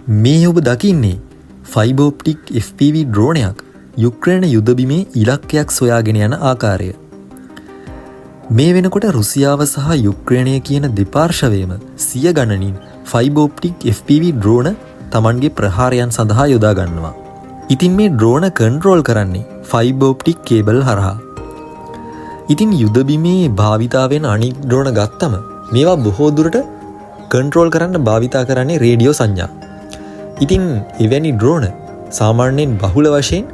මේ ඔබ දකින්නේ ෆයිබර් ඔප්ටික් FPV ඩ්‍රෝනයක් යුක්‍රේන යුද බිමේ ඉලක්කයක් සොයාගෙන යන ආකාරය. මේ වෙනකොට රුසියාව සහ යුක්‍රේනය කියන දෙපාර්ශවයම සිය ගණනින් ෆයිබර් ඔප්ටික් FPV ඩ්‍රෝන තමන්ගේ ප්‍රහාරයන් සඳහා යොදා ගන්නවා. ඉතින් මේ ඩ්‍රෝන කන්ට්‍රෝල් කරන්නේ ෆයිබර් ඔප්ටික් කේබල් හරහා. ඉතින් යුද බිමේ භාවිතාවෙන් අනික් ඩ්‍රෝන ගත්තම මේවා බොහෝ දුරට කන්ට්‍රෝල් කරන්න භාවිතා කරන්නේ රේඩියෝ සංඥා. ඉතින් එවැනි ඩ්‍රෝන සාමාන්‍යයෙන් බහුල වශයෙන්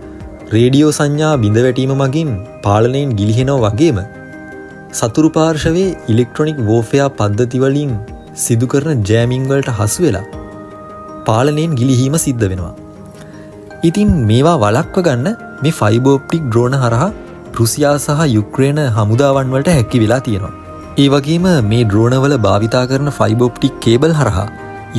රේඩියෝ සංඥා බිඳ වැටීම මගින් පාලනයෙන් ගිලිහෙනවා වගේම සතුරු පාර්ශවයේ ඉලෙක්ට්‍රොනික වෝෆෙයා පද්ධති වලින් සිදු කරන ජෑමින් වලට හසු වෙලා පාලනයෙන් ගිලිහීම සිද්ධ වෙනවා. ඉතින් මේවා වළක්ව ගන්න මේ ෆයිබර් ඔප්ටික් ඩ්‍රෝන හරහා රුසියා සහ යුක්‍රේන හමුදාවන් වලට හැකි වෙලා තියෙනවා. ඒ වගේම මේ ඩ්‍රෝන වල භාවිතා කරන ෆයිබර් ඔප්ටික් කේබල් හරහා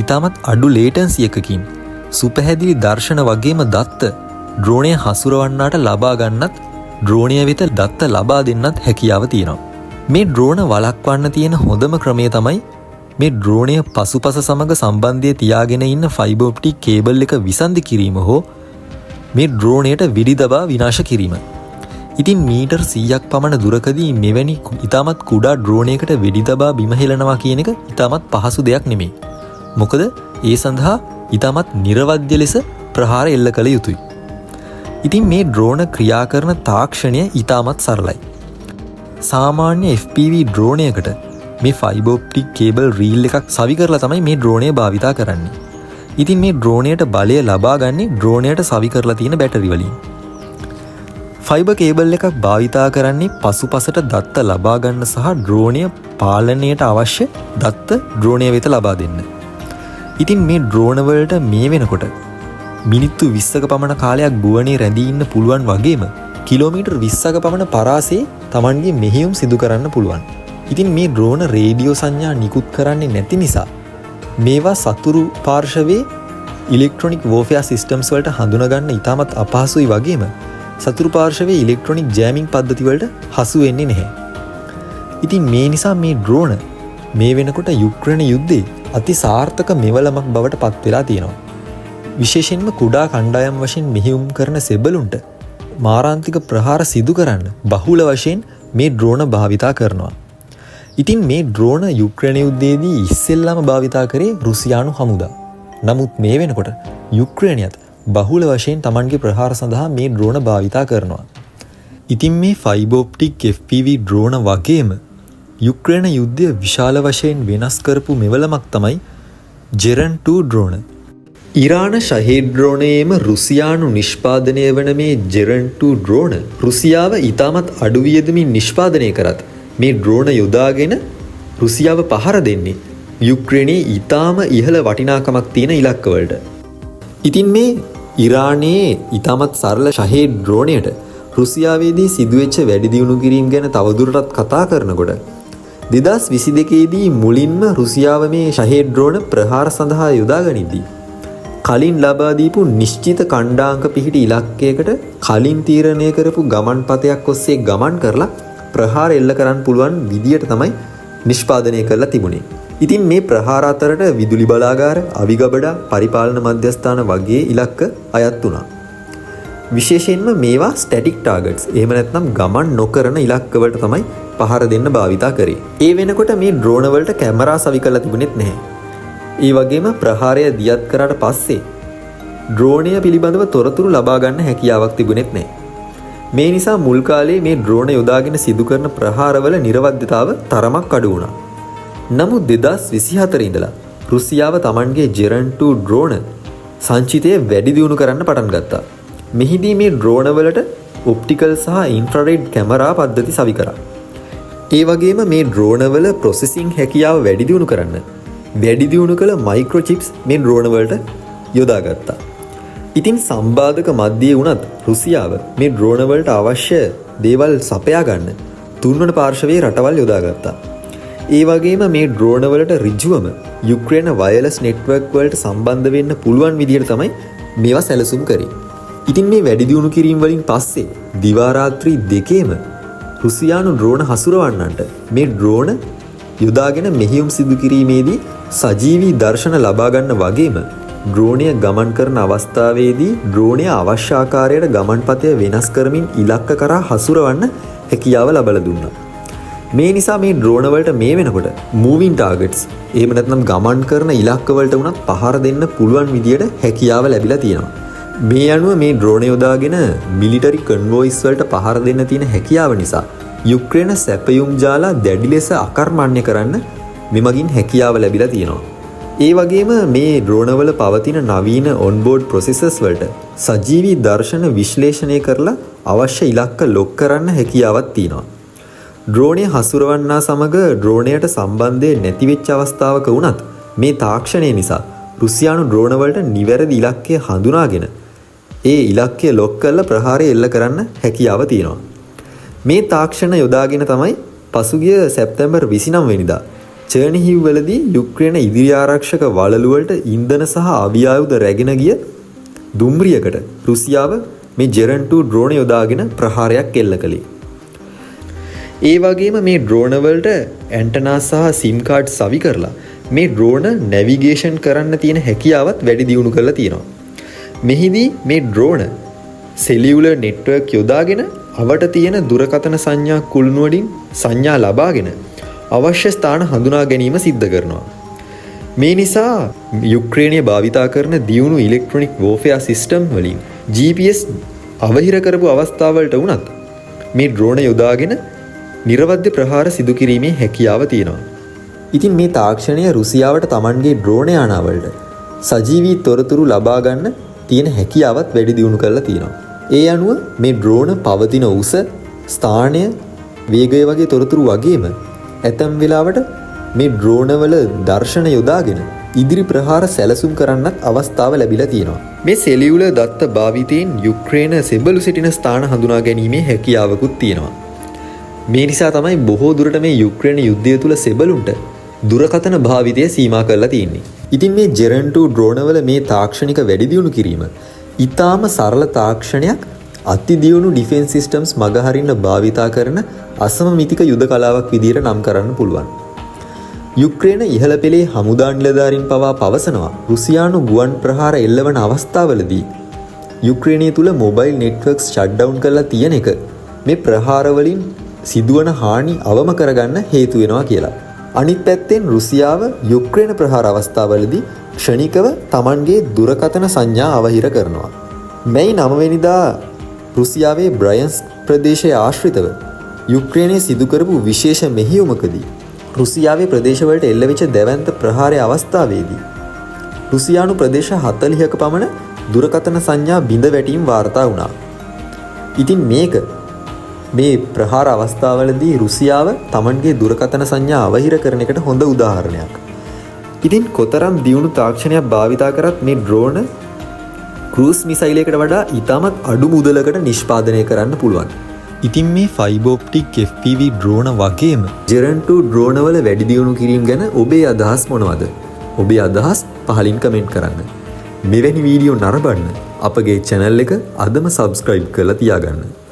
ඉතාමත් අඩු ලේටන්සි එකකින් සුපැහැදිලි දර්ශන වගේම දත්ත ඩ්‍රෝනය හසුරවන්නාට ලබා ගන්නත් ඩ්‍රෝනය වෙත දත්ත ලබා දෙන්නත් හැකියාව තියෙනවා. මේ ඩ්‍රෝන වළක්වන්න තියෙන හොඳම ක්‍රමය තමයි මේ ඩ්‍රෝනය පසුපස සමග සම්බන්ධය තියාගෙන ඉන්න ෆයිබර් ඔප්ටික් කේබල් එක විසන්ධි කිරීම හෝ මේ ඩ්‍රෝනයට වෙඩි දබා විනාශ කිරීම. ඉතින් මීටර් 100ක් පමණ දුරකදී මෙවැනි ඉතාමත් කුඩා ඩ්‍රෝනයකට වෙඩි දබා බිම හෙලනවා කියන එක ඉතාමත් පහසු දෙයක් නෙමෙයි. මොකද ඒ සඳහා ඉතාමත් නිර්වද්‍ය ලෙස ප්‍රහාර එල්ල කළ යුතුයි. ඉතින් මේ ඩ්‍රෝන ක්‍රියා කරන තාක්ෂණය ඉතාමත් සරලයි. සාමාන්‍ය FPV ඩ්‍රෝනයකට මේ ෆයිබර් ඔප්ටික් කේබල් රීල් එකක් සවි කරලා තමයි මේ ඩ්‍රෝනය භාවිතා කරන්නේ. ඉතින් මේ ඩ්‍රෝනයට බලය ලබා ගන්නේ ඩ්‍රෝනයට සවි කරලා තියෙන බැටරි වලින්. ෆයිබර් කේබල් එකක් භාවිතා කරන්නේ පසුපසට දත්ත ලබා ගන්න සහ ඩ්‍රෝනය පාලනයට අවශ්‍ය දත්ත ඩ්‍රෝනය වෙත ලබා දෙන්න. ඉතින් මේ ඩ්‍රෝන වලට මේ වෙනකොට මිනිත්තු 20ක පමණ කාලයක් ගුවනේ රැඳී ඉන්න පුළුවන් වගේම කිලෝමීටර් 20ක පමණ පරාසයේ Tamanගේ මෙහෙයුම් සිදු කරන්න පුළුවන්. ඉතින් මේ ඩ්‍රෝන රේඩියෝ සංඥා නිකුත් කරන්නේ නැති නිසා මේවා සතුරු පාර්ශවයේ ඉලෙක්ට්‍රොනික වෝෆෙයා සිස්ටම්ස් වලට හඳුනා ගන්න ඉතාමත් අපහසුයි වගේම සතුරු පාර්ශවයේ ඉලෙක්ට්‍රොනික ජෑමින් පද්ධති වලට හසු වෙන්නේ නැහැ. ඉතින් මේ නිසා මේ ඩ්‍රෝන මේ වෙනකොට යුක්‍රේන යුද්ධයේ අති සාර්ථක මෙවලමක් බවට පත් වෙලා තියෙනවා. විශේෂයෙන්ම කුඩා කණ්ඩායම් වශයෙන් මෙහෙයුම් කරන සෙබළුන්ට මාරාන්තික ප්‍රහාර සිදු කරන්න බහුල වශයෙන් මේ ඩ්‍රෝන භාවිතා කරනවා. ඉතින් මේ ඩ්‍රෝන යුක්‍රේන යුද්ධයේදී ඉස්සෙල්ලාම භාවිතා කරේ රුසියානු හමුදා. නමුත් මේ වෙනකොට යුක්‍රේනියත් බහුල වශයෙන් Tamanගේ ප්‍රහාර සඳහා මේ ඩ්‍රෝන භාවිතා කරනවා. ඉතින් මේ ෆයිබර් ඔප්ටික් FPV ඩ්‍රෝන වගේම යුක්‍රේන යුද්ධය විශාල වශයෙන් වෙනස් කරපු මෙවලමක් තමයි ජෙරන් 2 ඩ්‍රෝන. ඉරාන ෂහීඩ් ඩ්‍රෝනයේම රුසියානු නිෂ්පාදනය වන මේ ජෙරන් 2 ඩ්‍රෝන රුසියාව ඉතාමත් අඩු වියදමින් නිෂ්පාදනය කරත් මේ ඩ්‍රෝන යොදාගෙන රුසියාව පහර දෙන්නේ යුක්‍රේනයේ ඉතාම ඉහළ වටිනාකමක් තියෙන ඉලක්කවලට. ඉතින් මේ ඉරානයේ ඉතාමත් සරල ෂහීඩ් ඩ්‍රෝනයට රුසියාවේදී සිදුවෙච්ච වැඩි දියුණු කිරීම ගැන තවදුරටත් කතා කරනකොට 2022දී මුලින්ම රුසියාව මේ ෂහීඩ් ඩ්‍රෝන ප්‍රහාර සඳහා යොදා ගනිද්දී කලින් ලබා දීපු නිශ්චිත ඛණ්ඩාංක පිහිටි ඉලක්කයකට කලින් තීරණය කරපු ගමන් පතයක් ඔස්සේ ගමන් කරලා ප්‍රහාර එල්ල කරන්න පුළුවන් විදියට තමයි නිෂ්පාදනය කරලා තිබුණේ. ඉතින් මේ ප්‍රහාර අතරට විදුලි බලාගාර, අවිගබඩා, පරිපාලන මධ්‍යස්ථාන වගේ ඉලක්ක අයත් වුණා. විශේෂයෙන්ම මේවා ස්ටැටික් ටාගට්ස්. එහෙම නැත්නම් ගමන් නොකරන ඉලක්කවලට තමයි පහර දෙන්න භාවිතා කරේ. ඒ වෙනකොට මේ ඩ්‍රෝන වලට කැමරා සවි කරලා තිබුණෙත් නැහැ. ඒ වගේම ප්‍රහාරය දියත් කරාට පස්සේ ඩ්‍රෝනය පිළිබඳව තොරතුරු ලබා ගන්න හැකියාවක් තිබුණෙත් නැහැ. මේ නිසා මුල් කාලේ මේ ඩ්‍රෝන යොදාගෙන සිදු කරන ප්‍රහාරවල නිර්වද්‍යතාව තරමක් අඩු වුණා. නමුත් 2024 ඉඳලා රුසියාව Tamanගේ ජෙරන් 2 ඩ්‍රෝන සංචිතය වැඩි දියුණු කරන්න පටන් ගත්තා. මෙහිදී මේ ඩ්‍රෝන වලට ඔප්ටිකල් සහ ඉන්ෆ්‍රාරෙඩ් කැමරා පද්ධති සවි කරා. ඒ වගේම මේ ඩ්‍රෝන වල ප්‍රොසෙසිං හැකියාව වැඩි දියුණු කරන්න වැඩි දියුණු කළ මයික්‍රොචිප්ස් මේ ඩ්‍රෝන වලට යොදාගත්තා. ඉතින් සම්බාධක මධ්‍යයේ වුණත් රුසියාව මේ ඩ්‍රෝන වලට අවශ්‍ය දේවල් සපයා ගන්න තුන්වන පාර්ශවයේ රටවල් යොදාගත්තා. ඒ වගේම මේ ඩ්‍රෝන වලට ඍජුවම යුක්‍රේන වයර්ලස් නෙට්වර්ක් වලට සම්බන්ධ වෙන්න පුළුවන් විදිහට තමයි මේවා සැලසුම් කරේ. ඉතින් මේ වැඩි දියුණු කිරීම වලින් පස්සේ දිවා රාත්‍රී දෙකේම රුසියානු ඩ්‍රෝන හසුරවන්නන්ට මේ ඩ්‍රෝන යොදාගෙන මෙහෙයුම් සිදු කිරීමේදී සජීවී දර්ශන ලබා ගන්න වගේම ඩ්‍රෝනය ගමන් කරන අවස්ථාවේදී ඩ්‍රෝනය අවශ්‍ය ආකාරයට ගමන්පතය වෙනස් කරමින් ඉලක්ක කරා හසුරවන්න හැකියාව ලබලා දුන්නා. මේ නිසා මේ ඩ්‍රෝන වලට මේ වෙනකොට මූවින් ටාගට්ස් එහෙම නැත්නම් ගමන් කරන ඉලක්ක වලට උනත් පහර දෙන්න පුළුවන් විදියට හැකියාව ලැබිලා තියෙනවා. මේ අනුව මේ ඩ්‍රෝන යොදාගෙන මිලිටරි කන්වොයිස් වලට පහර දෙන්න තියෙන හැකියාව නිසා යුක්‍රේන සැපයුම් ජාලා දැඩි ලෙස අකර්මණ්‍ය කරන්න මෙමගින් හැකියාව ලැබිලා තියෙනවා. ඒ වගේම මේ ඩ්‍රෝනවල පවතින නවීන ඔන්බෝඩ් ප්‍රොසෙසර්ස් වලට සජීවී දර්ශන විශ්ලේෂණය කරලා අවශ්‍ය ඉලක්ක ලොක් කරන්න හැකියාවක් තියෙනවා. ඩ්‍රෝනය හසුරවන්නා සමග ඩ්‍රෝනයට සම්බන්ධය නැති වෙච්ච අවස්ථාවක වුණත් මේ තාක්ෂණය නිසා රුසියානු ඩ්‍රෝන වලට නිවැරදි ඉලක්කය හඳුනාගෙන ඒ ඉලක්කය ලොක් කරලා ප්‍රහාරය එල්ල කරන්න හැකියාව තියෙනවා. මේ තාක්ෂණ යොදාගෙන තමයි පසුගිය සැප්තැම්බර් 29 වෙනිදා චර්නිහිව් වලදී යුක්‍රේන ඉදිරි ආරක්ෂක වළලු වලට ඉන්ධන සහ අවි ආයුධ රැගෙන ගිය දුම්රියකට රුසියාව මේ ජෙරන් 2 ඩ්‍රෝන යොදාගෙන ප්‍රහාරයක් එල්ල කළේ. ඒ වගේම මේ ඩ්‍රෝන වලට ඇන්ටනා සහ සිම් කාඩ් සවි කරලා මේ ඩ්‍රෝන නැවිගේෂන් කරන්න තියෙන හැකියාවත් වැඩි දියුණු කරලා තියෙනවා. මෙහිදී මේ ඩ්‍රෝන සෙලියුලර් නෙට්වර්ක් යොදාගෙන අවට තියෙන දුරකථන සංඥා කුළුණු වලින් සංඥා ලබාගෙන අවශ්‍ය ස්ථාන හඳුනා ගැනීම සිද්ධ කරනවා. මේ නිසා යුක්‍රේනය භාවිතා කරන දියුණු ඉලෙක්ට්‍රොනික වෝෆෙයාර් සිස්ටම් වලින් GPS අවහිර කරපු අවස්ථාවලට වුණත් මේ ඩ්‍රෝන යොදාගෙන නිර්වද්‍ය ප්‍රහාර සිදු කිරීමේ හැකියාව තියෙනවා. ඉතින් මේ තාක්ෂණය රුසියාවට Tamanගේ ඩ්‍රෝන යානාවලට සජීවී තොරතුරු ලබා ගන්න තියෙන හැකියාවත් වැඩි දියුණු කරලා තියෙනවා. ඒ අනුව මේ ඩ්‍රෝන පවතින උස, ස්ථානය, වේගය වගේ තොරතුරු වගේම ඇතැම් වෙලාවට මේ ඩ්‍රෝනවල දර්ශන යොදාගෙන ඉදිරි ප්‍රහාර සැලසුම් කරන්නත් අවස්ථාව ලැබිලා තියෙනවා. මේ සෙලියුලර් දත්ත භාවිතයෙන් යුක්‍රේන සෙබළු සිටින ස්ථාන හඳුනා ගැනීමේ හැකියාවකුත් තියෙනවා. මේ නිසා තමයි බොහෝ දුරට මේ යුක්‍රේන යුද්ධය තුල සෙබළුන්ට දුරකථන භාවිතය සීමා කරලා තියෙන්නේ. ඉතින් මේ ජෙරන් 2 ඩ්‍රෝනවල මේ තාක්ෂණික වැඩි දියුණු කිරීම ඊටාම සරල තාක්ෂණයක් අති දියුණු ඩිෆෙන්ස් සිස්ටම්ස් මගහරින්න භාවිතා කරන අසමමිතික යුද කලාවක් විදියට නම් කරන්න පුළුවන්. යුක්‍රේන ඉහළ පෙළේ හමුදා නිලධාරීන් පවා පවසනවා රුසියානු ගුවන් ප්‍රහාර එල්ලවන අවස්ථාවලදී යුක්‍රේනය තුල මොබයිල් නෙට්වර්ක්ස් ෂට් ඩවුන් කරලා තියෙන එක මේ ප්‍රහාර වලින් සිදුවන හානි අවම කරගන්න හේතු වෙනවා කියලා. අනිත් පැත්තෙන් රුසියාව යුක්‍රේන ප්‍රහාර අවස්ථාවලදී ක්ෂණිකව Tamanගේ දුරකථන සංඥා අවහිර කරනවා. මේ 9 වෙනිදා රුසියාවේ බ්‍රයන්ස්ක් ප්‍රදේශයේ ආශ්‍රිතව යුක්‍රේනයේ සිදු කරපු විශේෂ මෙහෙයුමකදී රුසියාවේ ප්‍රදේශවලට එල්ලවෙච්ච දැවැන්ත ප්‍රහාරයේ අවස්ථාවේදී රුසියානු ප්‍රදේශ 40ක පමණ දුරකථන සංඥා බිඳ වැටීම් වාර්තා වුණා. ඉතින් මේ ප්‍රහාර අවස්ථාවලදී රුසියාව Tamanගේ දුරකථන සංඥා අවහිර කරන එකට හොඳ උදාහරණයක්. ඉතින් කොතරම් දියුණු තාක්ෂණයක් භාවිතා කරත් මේ ඩ්‍රෝන ක්‍රූස් මිසයිලයකට වඩා ඉතාමත් අඩු මුදලකට නිෂ්පාදනය කරන්න පුළුවන්. ඉතින් මේ ෆයිබර් ඔප්ටික් FPV ඩ්‍රෝන වගේම ජෙරන් 2 ඩ්‍රෝනවල වැඩි දියුණු කිරීම ගැන ඔබේ අදහස් මොනවද? ඔබේ අදහස් පහලින් කමෙන්ට් කරන්න. මෙවැනි වීඩියෝ නරඹන්න අපගේ channel එක අදම subscribe කරලා තියාගන්න.